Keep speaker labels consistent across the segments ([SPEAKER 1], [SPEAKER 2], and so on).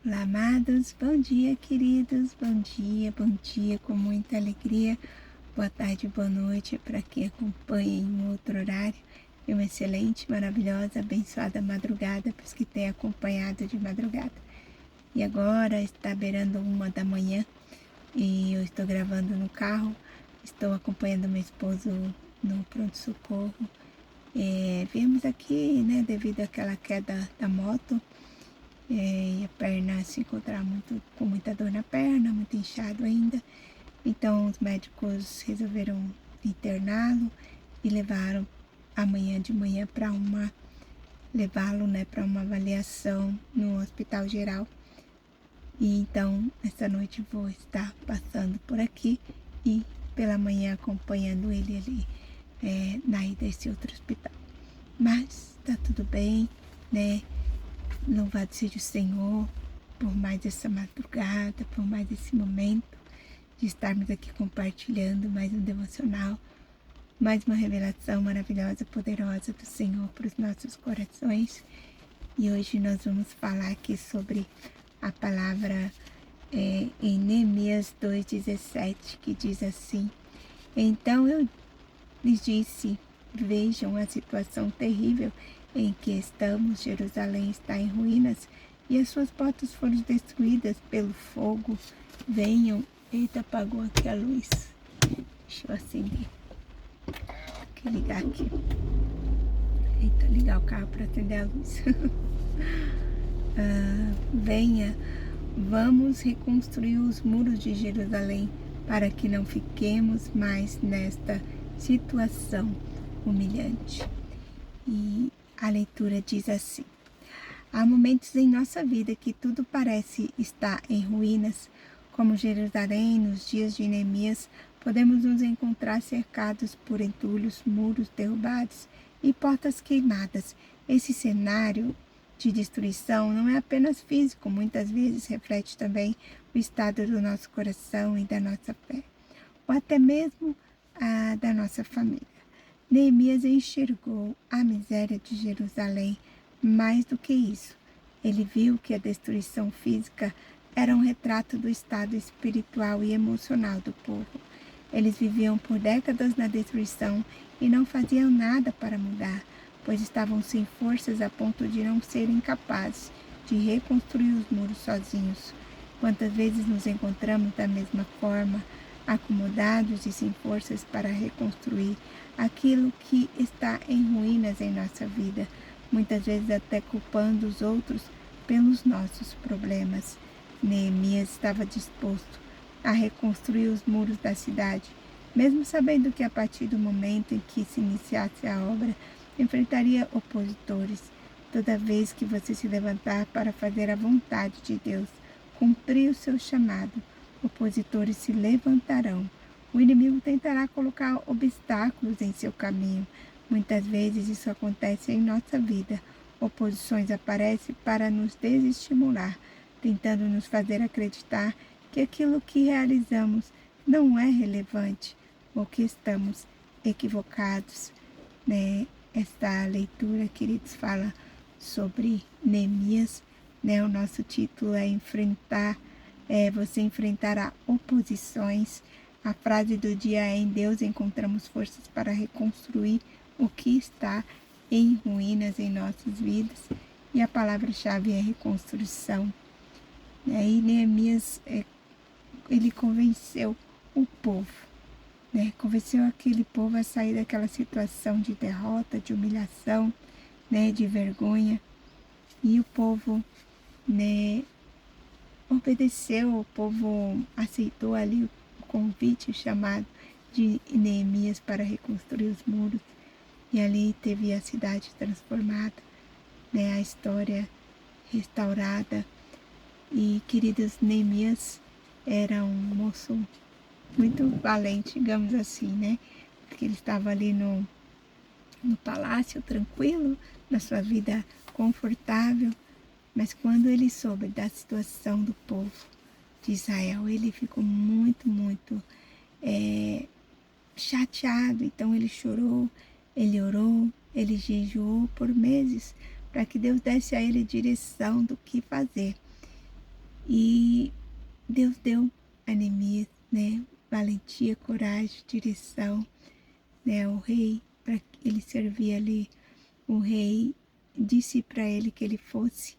[SPEAKER 1] Olá, amados, bom dia, queridos, bom dia, com muita alegria, boa tarde, boa noite para quem acompanha em outro horário, e uma excelente, maravilhosa, abençoada madrugada para os que têm acompanhado de madrugada. E agora está beirando 1 da manhã e eu estou gravando no carro, estou acompanhando meu esposo no pronto-socorro. Viemos aqui, devido àquela queda da moto, e a perna se encontrava com muita dor na perna, muito inchado ainda. Então os médicos resolveram interná-lo e levaram amanhã de manhã para levá-lo para uma avaliação no hospital geral. E então essa noite vou estar passando por aqui e pela manhã acompanhando ele ali na ida desse outro hospital. Mas tá tudo bem, né? Louvado seja o Senhor por mais essa madrugada, por mais esse momento de estarmos aqui compartilhando mais um devocional, mais uma revelação maravilhosa, poderosa do Senhor para os nossos corações. E hoje nós vamos falar aqui sobre a palavra em Neemias 2,17, que diz assim: Então eu lhes disse, vejam a situação terrível em que estamos. Jerusalém está em ruínas e as suas portas foram destruídas pelo fogo. Venham. Eita, apagou aqui a luz. Deixa eu acender. Vou ligar aqui. Eita, ligar o carro para acender a luz. Venha, vamos reconstruir os muros de Jerusalém para que não fiquemos mais nesta situação humilhante. E a leitura diz assim: há momentos em nossa vida que tudo parece estar em ruínas, como Jerusalém nos dias de Neemias. Podemos nos encontrar cercados por entulhos, muros derrubados e portas queimadas. Esse cenário de destruição não é apenas físico, muitas vezes reflete também o estado do nosso coração e da nossa fé, ou até mesmo da nossa família. Neemias enxergou a miséria de Jerusalém. Mais do que isso, ele viu que a destruição física era um retrato do estado espiritual e emocional do povo. Eles viviam por décadas na destruição e não faziam nada para mudar, pois estavam sem forças a ponto de não serem capazes de reconstruir os muros sozinhos. Quantas vezes nos encontramos da mesma forma, acomodados e sem forças para reconstruir aquilo que está em ruínas em nossa vida, muitas vezes até culpando os outros pelos nossos problemas. Neemias estava disposto a reconstruir os muros da cidade, mesmo sabendo que a partir do momento em que se iniciasse a obra, enfrentaria opositores. Toda vez que você se levantar para fazer a vontade de Deus, cumprir o seu chamado, opositores se levantarão. O inimigo tentará colocar obstáculos em seu caminho. Muitas vezes isso acontece em nossa vida. Oposições aparecem para nos desestimular, tentando nos fazer acreditar que aquilo que realizamos não é relevante ou que estamos equivocados. Esta leitura, queridos, fala sobre Neemias. O nosso título é você enfrentará oposições. A frase do dia é: em Deus encontramos forças para reconstruir o que está em ruínas em nossas vidas. E a palavra-chave é reconstrução. E Neemias, ele convenceu o povo, convenceu aquele povo a sair daquela situação de derrota, de humilhação, de vergonha. E o povo, obedeceu, o povo aceitou ali o convite, o chamado de Neemias para reconstruir os muros. E ali teve a cidade transformada, a história restaurada. E, queridos, Neemias era um moço muito valente, digamos assim, porque ele estava ali no palácio, tranquilo, na sua vida confortável. Mas quando ele soube da situação do povo de Israel, ele ficou muito, muito chateado. Então ele chorou, ele orou, ele jejuou por meses para que Deus desse a ele direção do que fazer. E Deus deu a Neemias, né, valentia, coragem, direção, né, o rei, para ele servir ali, o rei disse para ele que ele fosse,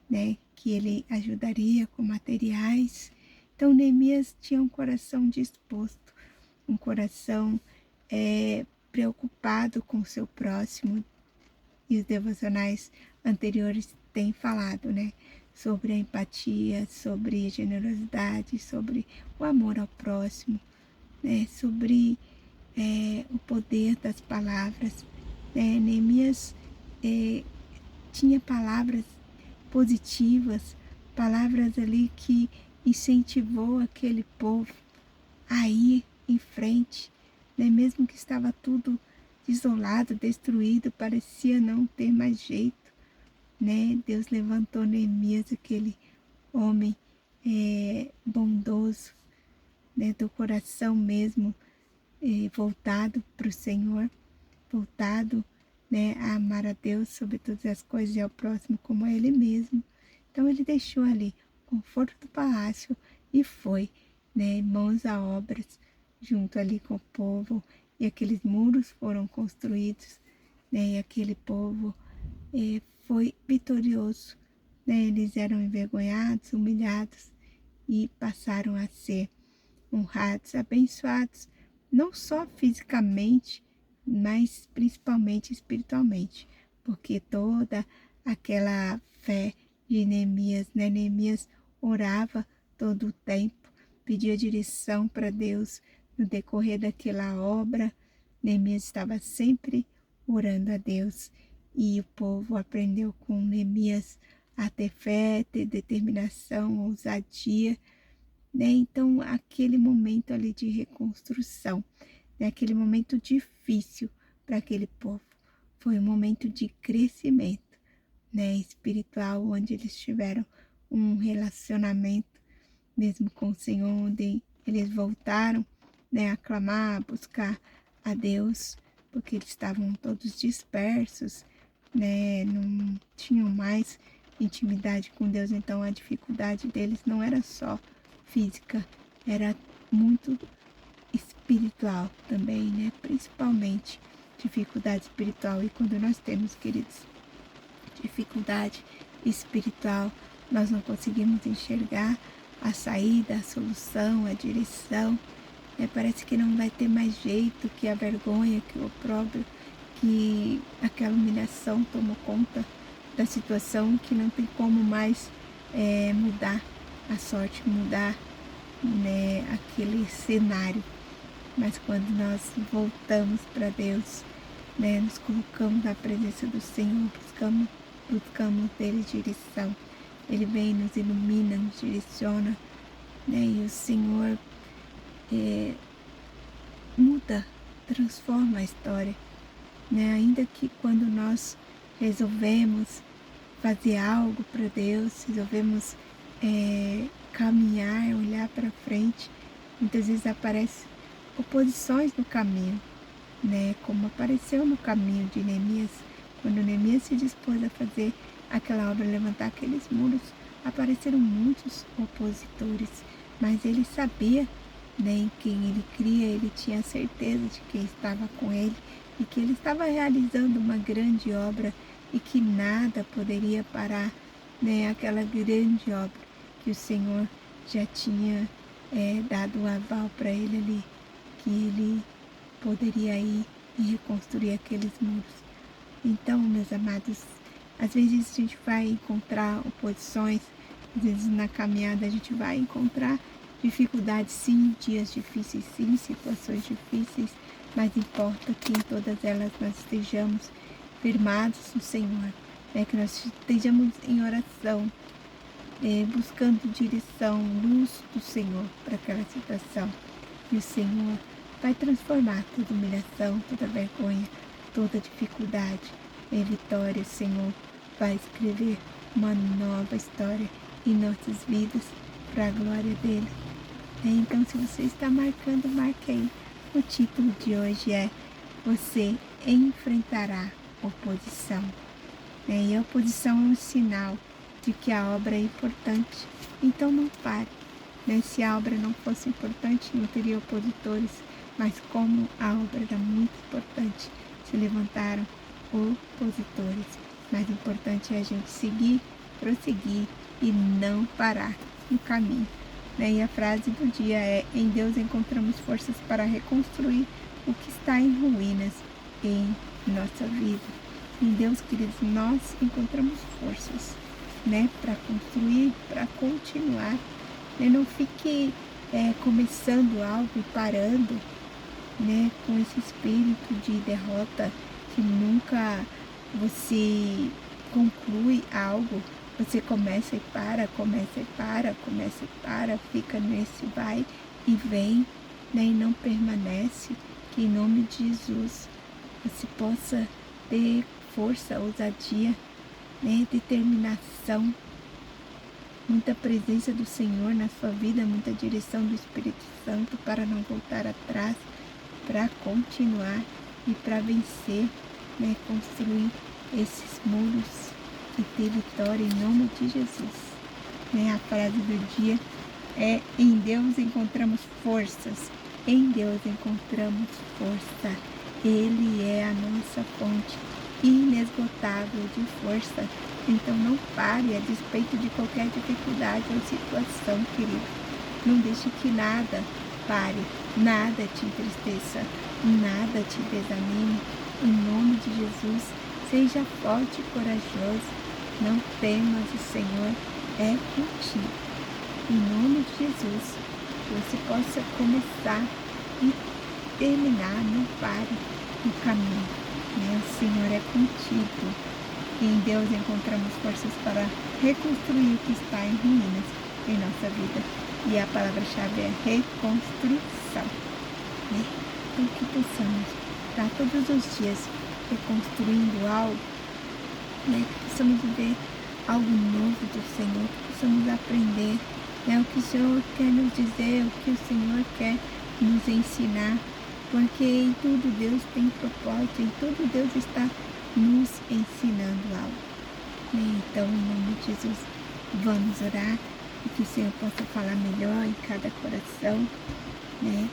[SPEAKER 1] né, que ele ajudaria com materiais. Então Neemias tinha um coração disposto, um coração preocupado com o seu próximo. E os devocionais anteriores têm falado, né, sobre a empatia, sobre a generosidade, sobre o amor ao próximo, né, sobre o poder das palavras. Neemias tinha palavras positivas, palavras ali que incentivou aquele povo a ir em frente, né? Mesmo que estava tudo desolado, destruído, parecia não ter mais jeito, né? Deus levantou Neemias, aquele homem bondoso, né? Do coração mesmo voltado para o Senhor, voltado, né, a amar a Deus sobre todas as coisas e ao próximo como a Ele mesmo. Então ele deixou ali o conforto do palácio e foi, né, mãos a obras, junto ali com o povo, e aqueles muros foram construídos, né, e aquele povo foi vitorioso, né, eles eram envergonhados, humilhados e passaram a ser honrados, abençoados, não só fisicamente, mas principalmente espiritualmente, porque toda aquela fé de Neemias, né? Neemias orava todo o tempo, pedia direção para Deus no decorrer daquela obra. Neemias estava sempre orando a Deus, e o povo aprendeu com Neemias a ter fé, ter determinação, ousadia, né? Então, aquele momento ali de reconstrução, né? Aquele momento difícil para aquele povo, foi um momento de crescimento, né, espiritual, onde eles tiveram um relacionamento mesmo com o Senhor, onde eles voltaram, né, a clamar, a buscar a Deus, porque eles estavam todos dispersos, né, não tinham mais intimidade com Deus. Então a dificuldade deles não era só física, era muito espiritual também, né? Principalmente dificuldade espiritual. E quando nós temos, queridos, dificuldade espiritual, nós não conseguimos enxergar a saída, a solução, a direção, né? Parece que não vai ter mais jeito, que a vergonha, que o opróbrio, que aquela humilhação tomou conta da situação, que não tem como mais mudar a sorte, mudar, né, aquele cenário. Mas quando nós voltamos para Deus, né, nos colocamos na presença do Senhor, buscamos dele direção, ele vem, nos ilumina, nos direciona, né, e o Senhor muda, transforma a história, né, ainda que quando nós resolvemos fazer algo para Deus, resolvemos caminhar, olhar para frente, muitas vezes aparecem oposições no caminho, né? Como apareceu no caminho de Neemias, quando Neemias se dispôs a fazer aquela obra, levantar aqueles muros, apareceram muitos opositores, mas ele sabia, né, em quem ele cria, ele tinha certeza de quem estava com ele e que ele estava realizando uma grande obra e que nada poderia parar, né, aquela grande obra que o Senhor já tinha dado o aval para ele ali, que ele poderia ir e reconstruir aqueles muros. Então, meus amados, às vezes a gente vai encontrar oposições, às vezes na caminhada a gente vai encontrar dificuldades, sim, dias difíceis, sim, situações difíceis, mas importa que em todas elas nós estejamos firmados no Senhor, né? Que nós estejamos em oração, buscando direção, luz do Senhor para aquela situação. E o Senhor vai transformar toda humilhação, toda vergonha, toda dificuldade em vitória. O Senhor vai escrever uma nova história em nossas vidas para a glória dele. Então, se você está marcando, marque aí. O título de hoje é Você enfrentará oposição. E a oposição é um sinal de que a obra é importante. Então não pare. Né? Se a obra não fosse importante, não teria opositores, mas como a obra era muito importante, se levantaram opositores. Mas o importante é a gente seguir, prosseguir e não parar no caminho. Né? E a frase do dia é: em Deus encontramos forças para reconstruir o que está em ruínas em nossa vida. Em Deus, queridos, nós encontramos forças, né, para construir, para continuar. Né? Não fique começando algo e parando, né, com esse espírito de derrota, que nunca você conclui algo. Você começa e para, começa e para, começa e para, fica nesse vai e vem, né, e não permanece. Que em nome de Jesus você possa ter força, ousadia, né, determinação, muita presença do Senhor na sua vida, muita direção do Espírito Santo para não voltar atrás, para continuar e para vencer, né, construir esses muros e ter vitória em nome de Jesus. Né, a frase do dia é: em Deus encontramos forças, em Deus encontramos força. Ele é a nossa fonte inesgotável de força. Então não pare a despeito de qualquer dificuldade ou situação, querido. Não deixe que nada pare, nada te entristeça, nada te desanime. Em nome de Jesus, seja forte e corajoso. Não temas, o Senhor é contigo. Em nome de Jesus, que você possa começar e terminar, não pare no caminho. Né? O Senhor é contigo. E em Deus encontramos forças para reconstruir o que está em ruínas em nossa vida. E a palavra-chave é reconstrução. Né? Então que possamos estar todos os dias reconstruindo algo, né? Que possamos ver algo novo do Senhor, que possamos aprender, né, o que o Senhor quer nos dizer, o que o Senhor quer nos ensinar, porque em tudo Deus tem propósito, em tudo Deus está nos ensinando algo. Né? Então, em nome de Jesus, vamos orar e que o Senhor possa falar melhor em cada coração, né?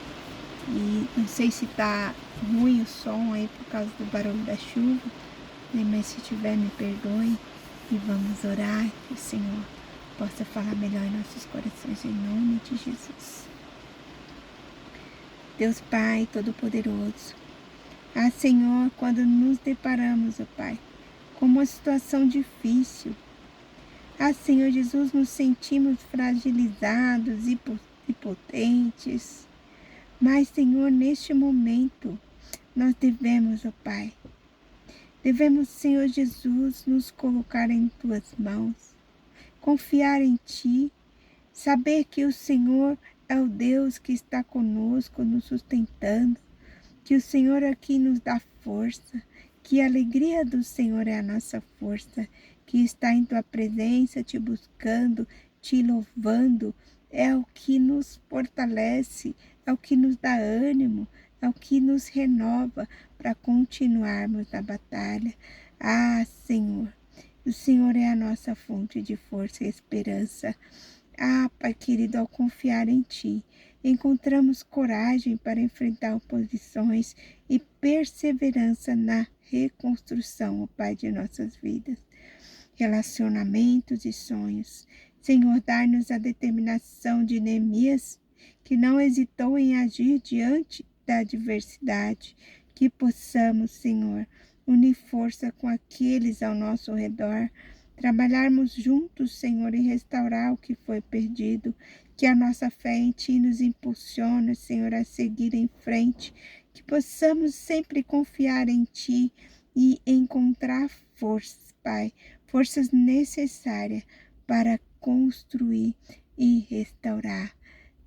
[SPEAKER 1] E não sei se está ruim o som aí por causa do barulho da chuva, né? Mas se tiver, me perdoe. E vamos orar que o Senhor possa falar melhor em nossos corações, em nome de Jesus. Deus Pai Todo-Poderoso, Senhor, quando nos deparamos, ó Pai, com uma situação difícil, Senhor Jesus, nos sentimos fragilizados e impotentes, mas, Senhor, neste momento, nós devemos, ó Pai, Senhor Jesus, nos colocar em Tuas mãos, confiar em Ti, saber que o Senhor é o Deus que está conosco, nos sustentando, que o Senhor aqui nos dá força, que a alegria do Senhor é a nossa força, que está em Tua presença, Te buscando, Te louvando, é o que nos fortalece, é o que nos dá ânimo, é o que nos renova para continuarmos na batalha. Senhor, o Senhor é a nossa fonte de força e esperança. Pai querido, ao confiar em Ti, encontramos coragem para enfrentar oposições e perseverança na reconstrução, ó Pai, de nossas vidas, relacionamentos e sonhos. Senhor, dá-nos a determinação de Neemias, que não hesitou em agir diante da adversidade, que possamos, Senhor, unir força com aqueles ao nosso redor, trabalharmos juntos, Senhor, e restaurar o que foi perdido, que a nossa fé em Ti nos impulsione, Senhor, a seguir em frente, que possamos sempre confiar em Ti e encontrar forças, Pai, forças necessárias para construir e restaurar.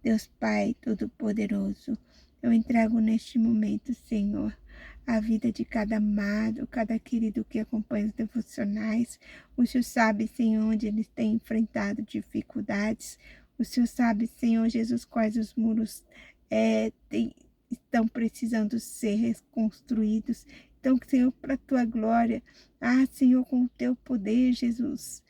[SPEAKER 1] Deus Pai Todo-Poderoso, eu entrego neste momento, Senhor, a vida de cada amado, cada querido que acompanha os devocionais. O Senhor sabe, Senhor, onde eles têm enfrentado dificuldades. O Senhor sabe, Senhor Jesus, quais os muros estão precisando ser reconstruídos. Então, Senhor, para a Tua glória, Senhor, com o Teu poder, Jesus,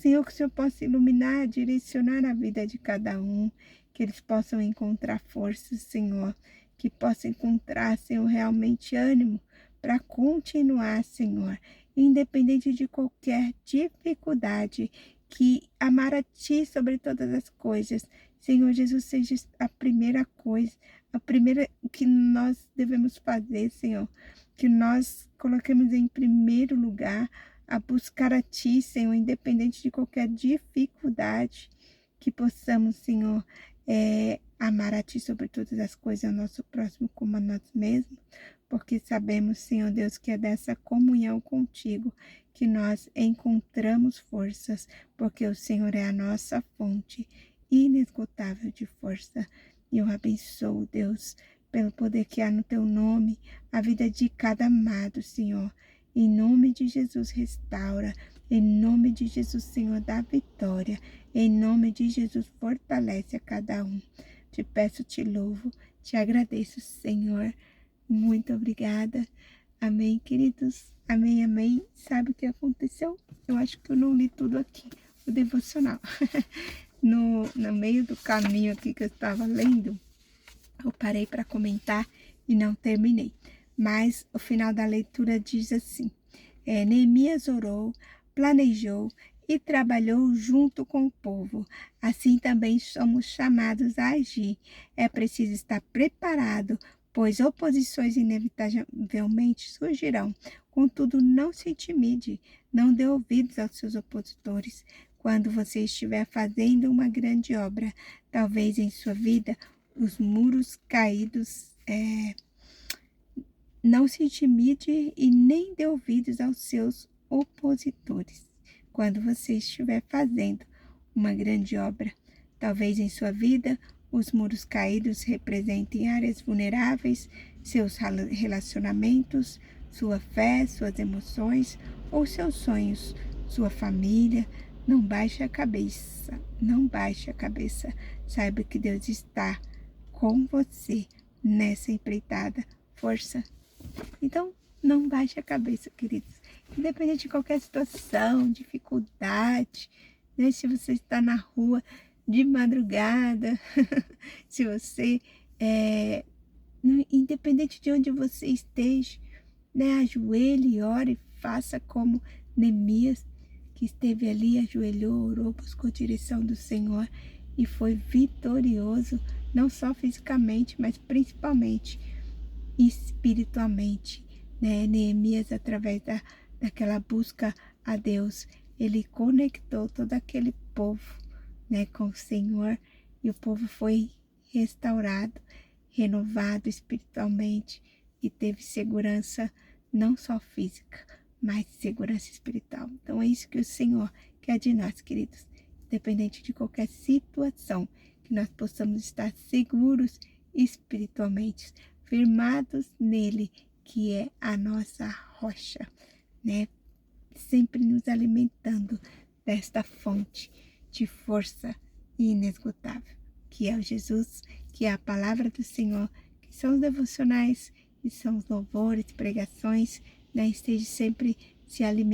[SPEAKER 1] Senhor, que o Senhor possa iluminar, direcionar a vida de cada um, que eles possam encontrar força, Senhor, que possam encontrar, Senhor, realmente ânimo para continuar, Senhor, independente de qualquer dificuldade, que amar a Ti sobre todas as coisas, Senhor Jesus, seja a primeira coisa, a primeira que nós devemos fazer, Senhor, que nós coloquemos em primeiro lugar, a buscar a Ti, Senhor, independente de qualquer dificuldade, que possamos, Senhor, amar a Ti sobre todas as coisas, ao nosso próximo como a nós mesmos, porque sabemos, Senhor Deus, que é dessa comunhão contigo que nós encontramos forças, porque o Senhor é a nossa fonte inesgotável de força. E eu abençoo, Deus, pelo poder que há no Teu nome, a vida de cada amado, Senhor. Em nome de Jesus, restaura. Em nome de Jesus, Senhor, dá vitória. Em nome de Jesus, fortalece a cada um. Te peço, te louvo, te agradeço, Senhor. Muito obrigada. Amém, queridos. Amém, amém. Sabe o que aconteceu? Eu acho que eu não li tudo aqui, o devocional. No meio do caminho aqui que eu estava lendo, eu parei para comentar e não terminei. Mas o final da leitura diz assim: Neemias orou, planejou e trabalhou junto com o povo. Assim também somos chamados a agir. É preciso estar preparado, pois oposições inevitavelmente surgirão. Contudo, não se intimide, não dê ouvidos aos seus opositores. Quando você estiver fazendo uma grande obra, talvez em sua vida, os muros caídos, não se intimide e nem dê ouvidos aos seus opositores. Quando você estiver fazendo uma grande obra, talvez em sua vida, os muros caídos representem áreas vulneráveis, seus relacionamentos, sua fé, suas emoções ou seus sonhos, sua família. Não baixe a cabeça, não baixe a cabeça. Saiba que Deus está com você nessa empreitada. Força. Então, não baixe a cabeça, queridos. Independente de qualquer situação, dificuldade, né? Se você está na rua de madrugada, se você, independente de onde você esteja, né? Ajoelhe e ore, faça como Neemias, que esteve ali, ajoelhou, orou, buscou a direção do Senhor e foi vitorioso, não só fisicamente, mas principalmente espiritualmente, né? Neemias, através daquela busca a Deus, ele conectou todo aquele povo, né, com o Senhor, e o povo foi restaurado, renovado espiritualmente e teve segurança não só física, mas segurança espiritual. Então é isso que o Senhor quer de nós, queridos. Independente de qualquer situação, que nós possamos estar seguros espiritualmente, firmados nele, que é a nossa rocha, né? Sempre nos alimentando desta fonte de força inesgotável, que é o Jesus, que é a palavra do Senhor, que são os devocionais, que são os louvores, pregações, né? Esteja sempre se alimentando